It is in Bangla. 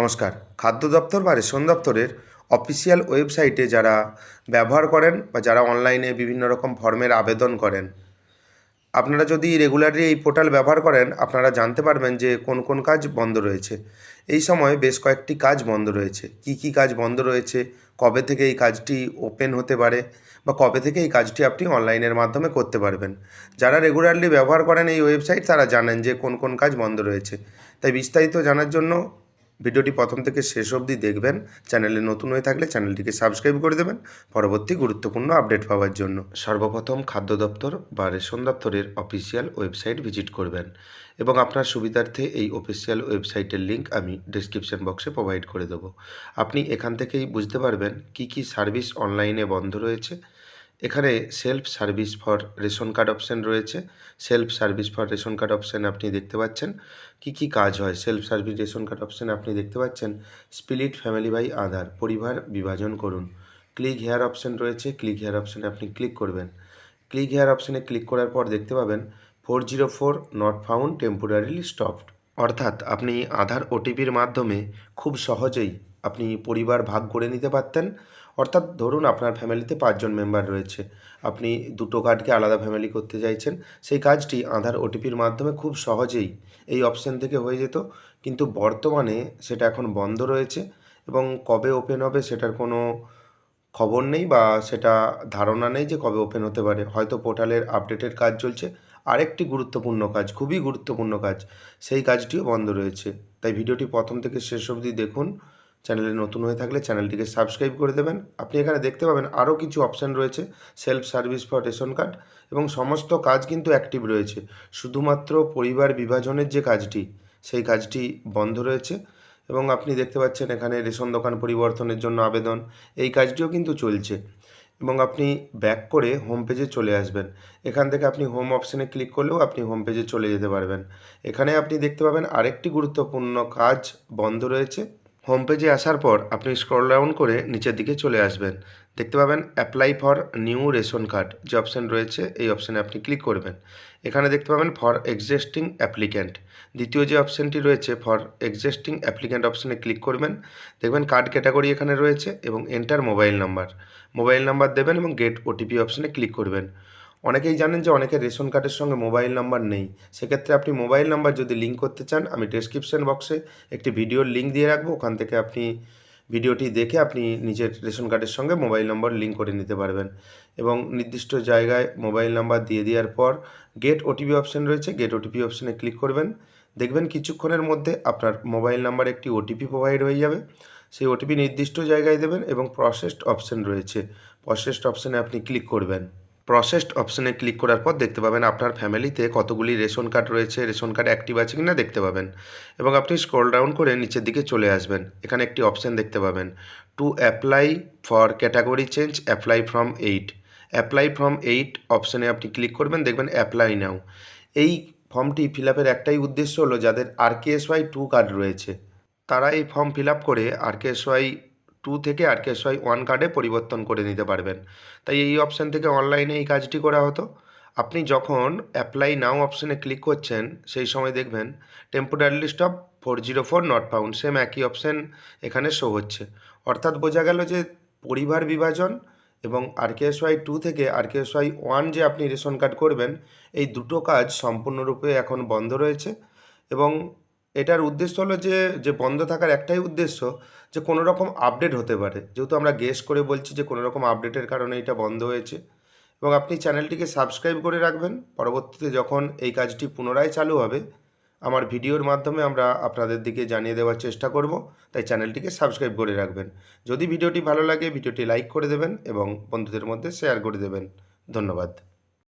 নমস্কার। খাদ্য দপ্তর বা রেশন দপ্তরের অফিসিয়াল ওয়েবসাইটে যারা ব্যবহার করেন বা যারা অনলাইনে বিভিন্ন রকম ফর্মের আবেদন করেন, আপনারা যদি রেগুলারলি এই পোর্টাল ব্যবহার করেন, আপনারা জানতে পারবেন যে কোন কোন কাজ বন্ধ রয়েছে। এই সময় বেশ কয়েকটি কাজ বন্ধ রয়েছে। কি কি কাজ বন্ধ রয়েছে, কবে থেকে এই কাজটি ওপেন হতে পারে বা কবে থেকে এই কাজটি আপনি অনলাইনের মাধ্যমে করতে পারবেন। যারা রেগুলারলি ব্যবহার করেন এই ওয়েবসাইট, তারা জানেন যে কোন কোন কাজ বন্ধ রয়েছে। তাই বিস্তারিত জানার জন্য ভিডিওটি প্রথম থেকে শেষ অবধি দেখবেন। চ্যানেলে নতুন হয়ে থাকলে চ্যানেলটিকে সাবস্ক্রাইব করে দেবেন পরবর্তী গুরুত্বপূর্ণ আপডেট পাওয়ার জন্য। সর্বপ্রথম খাদ্য দপ্তর বা রেশন দপ্তরের অফিসিয়াল ওয়েবসাইট ভিজিট করবেন এবং আপনার সুবিধার্থে এই অফিসিয়াল ওয়েবসাইটের লিঙ্ক আমি ডেসক্রিপশন বক্সে প্রোভাইড করে দেবো। আপনি এখান থেকেই বুঝতে পারবেন কি কি সার্ভিস অনলাইনে বন্ধ রয়েছে। এখানে self service for ration card option রয়েছে। Self service for ration card option আপনি দেখতে পাচ্ছেন কি কি কাজ হয়। সেলফ সার্ভিস রেশন কার্ড অপশানে আপনি দেখতে পাচ্ছেন স্প্লিট ফ্যামিলি বাই আধার, পরিবার বিভাজন করুন। ক্লিক হেয়ার অপশান রয়েছে। ক্লিক হেয়ার অপশানে আপনি ক্লিক করবেন। ক্লিক হেয়ার অপশানে ক্লিক করার পর দেখতে পাবেন 404 নট ফাউন্ড টেম্পোরারিলি স্টপড, অর্থাৎ আপনি আধার ওটিপির মাধ্যমে খুব সহজেই আপনি পরিবার ভাগ করে নিতে পারতেন। অর্থাৎ ধরুন আপনার ফ্যামিলিতে 5 জন মেম্বার রয়েছে, আপনি দুটো কার্ডকে আলাদা ফ্যামিলি করতে চাইছেন, সেই কাজটি আধার ওটিপির মাধ্যমে খুব সহজেই এই অপশান থেকে হয়ে যেত। কিন্তু বর্তমানে সেটা এখন বন্ধ রয়েছে এবং কবে ওপেন হবে সেটার কোনো খবর নেই বা সেটা ধারণা নেই যে কবে ওপেন হতে পারে। হয়তো পোর্টালের আপডেটের কাজ চলছে। আরেকটি গুরুত্বপূর্ণ কাজ, খুবই গুরুত্বপূর্ণ কাজ, সেই কাজটিও বন্ধ রয়েছে। তাই ভিডিওটি প্রথম থেকে শেষ অবধি দেখুন। চ্যানেলে নতুন হয়ে থাকলে চ্যানেলটিকে সাবস্ক্রাইব করে দেবেন। আপনি এখানে দেখতে পাবেন আরও কিছু অপশান রয়েছে, self service for ration card, এবং সমস্ত কাজ কিন্তু অ্যাক্টিভ রয়েছে। শুধুমাত্র পরিবার বিভাজনের যে কাজটি, সেই কাজটি বন্ধ রয়েছে। এবং আপনি দেখতে পাচ্ছেন এখানে রেশন দোকান পরিবর্তনের জন্য আবেদন, এই কাজটিও কিন্তু চলছে। এবং আপনি ব্যাক করে হোম পেজে চলে আসবেন। এখান থেকে আপনি হোম অপশানে ক্লিক করলেও আপনি হোম পেজে চলে যেতে পারবেন। এখানে আপনি দেখতে পাবেন আরেকটি গুরুত্বপূর্ণ কাজ বন্ধ রয়েছে। হোম পেজে আসার পর আপনি স্ক্রল ডাউন করে নিচের দিকে চলে আসবেন। দেখতে পাবেন apply for new ration card যে অপশান রয়েছে, এই অপশানে আপনি ক্লিক করবেন। এখানে দেখতে পাবেন ফর এক্সিস্টিং অ্যাপ্লিক্যান্ট, দ্বিতীয় যে অপশানটি রয়েছে ফর এক্সিস্টিং অ্যাপ্লিক্যান্ট অপশানে ক্লিক করবেন। দেখবেন কার্ড ক্যাটাগরি এখানে রয়েছে এবং এন্টার মোবাইল নাম্বার দেবেন এবং গেট ওটিপি অপশানে ক্লিক করবেন। অনেকেই জানেন যে অনেকের রেশন কার্ডের সঙ্গে মোবাইল নাম্বার নেই। সেক্ষেত্রে আপনি মোবাইল নাম্বার যদি লিঙ্ক করতে চান, আমি ডেসক্রিপশন বক্সে একটি ভিডিওর লিঙ্ক দিয়ে রাখবো। ওখান থেকে আপনি ভিডিওটি দেখে আপনি নিজের রেশন কার্ডের সঙ্গে মোবাইল নম্বর লিঙ্ক করে নিতে পারবেন। এবং নির্দিষ্ট জায়গায় মোবাইল নাম্বার দিয়ে দেওয়ার পর গেট ওটিপি অপশান রয়েছে, গেট ওটিপি অপশানে ক্লিক করবেন। দেখবেন কিছুক্ষণের মধ্যে আপনার মোবাইল নাম্বারে একটি ওটিপি প্রোভাইড হয়ে যাবে। সেই ওটিপি নির্দিষ্ট জায়গায় দেবেন এবং প্রসেসড অপশান রয়েছে, প্রসেসড অপশানে আপনি ক্লিক করবেন। প্রসেসড অপশানে ক্লিক করার পর দেখতে পাবেন আপনার ফ্যামিলিতে কতগুলি রেশন কার্ড রয়েছে, রেশন কার্ড অ্যাক্টিভ আছে কিনা দেখতে পাবেন। এবং আপনি স্ক্রল ডাউন করে নিচের দিকে চলে আসবেন। এখানে একটি অপশান দেখতে পাবেন to apply for category change apply from 8, apply from 8 অপশানে আপনি ক্লিক করবেন। দেখবেন অ্যাপ্লাই নাও। এই ফর্মটি ফিল আপের একটাই উদ্দেশ্য হলো, যাদের RKSY 2 কার্ড রয়েছে তারা এই ফর্ম ফিল আপ করে RKSY 2 থেকে RKSY 1 কার্ডে পরিবর্তন করে নিতে পারবেন। তাই এই অপশান থেকে অনলাইনে এই কাজটি করা হতো। আপনি যখন অ্যাপ্লাই নাও অপশানে ক্লিক করছেন, সেই সময় দেখবেন temporary stop 404 not found, same একই অপশান এখানে শো হচ্ছে। অর্থাৎ বোঝা গেল যে পরিবার বিভাজন এবং RKSY 2 থেকে RKSY 1 যে আপনি রেশন কার্ড করবেন, এই দুটো কাজ সম্পূর্ণরূপে এখন বন্ধ রয়েছে। এবং এটার উদ্দেশ্য হলো যে বন্ধ থাকার একটাই উদ্দেশ্য, যে কোনো রকম আপডেট হতে পারে। যেহেতু আমরা গেস করে বলছি যে কোনো রকম আপডেটের কারণে এটা বন্ধ হয়েছে। এবং আপনি চ্যানেলটিকে সাবস্ক্রাইব করে রাখবেন। পরবর্তীতে যখন এই কাজটি পুনরায় চালু হবে, আমার ভিডিওর মাধ্যমে আমরা আপনাদের দিকে জানিয়ে দেওয়ার চেষ্টা করব। তাই চ্যানেলটিকে সাবস্ক্রাইব করে রাখবেন। যদি ভিডিওটি ভালো লাগে ভিডিওটি লাইক করে দেবেন এবং বন্ধুদের মধ্যে শেয়ার করে দেবেন। ধন্যবাদ।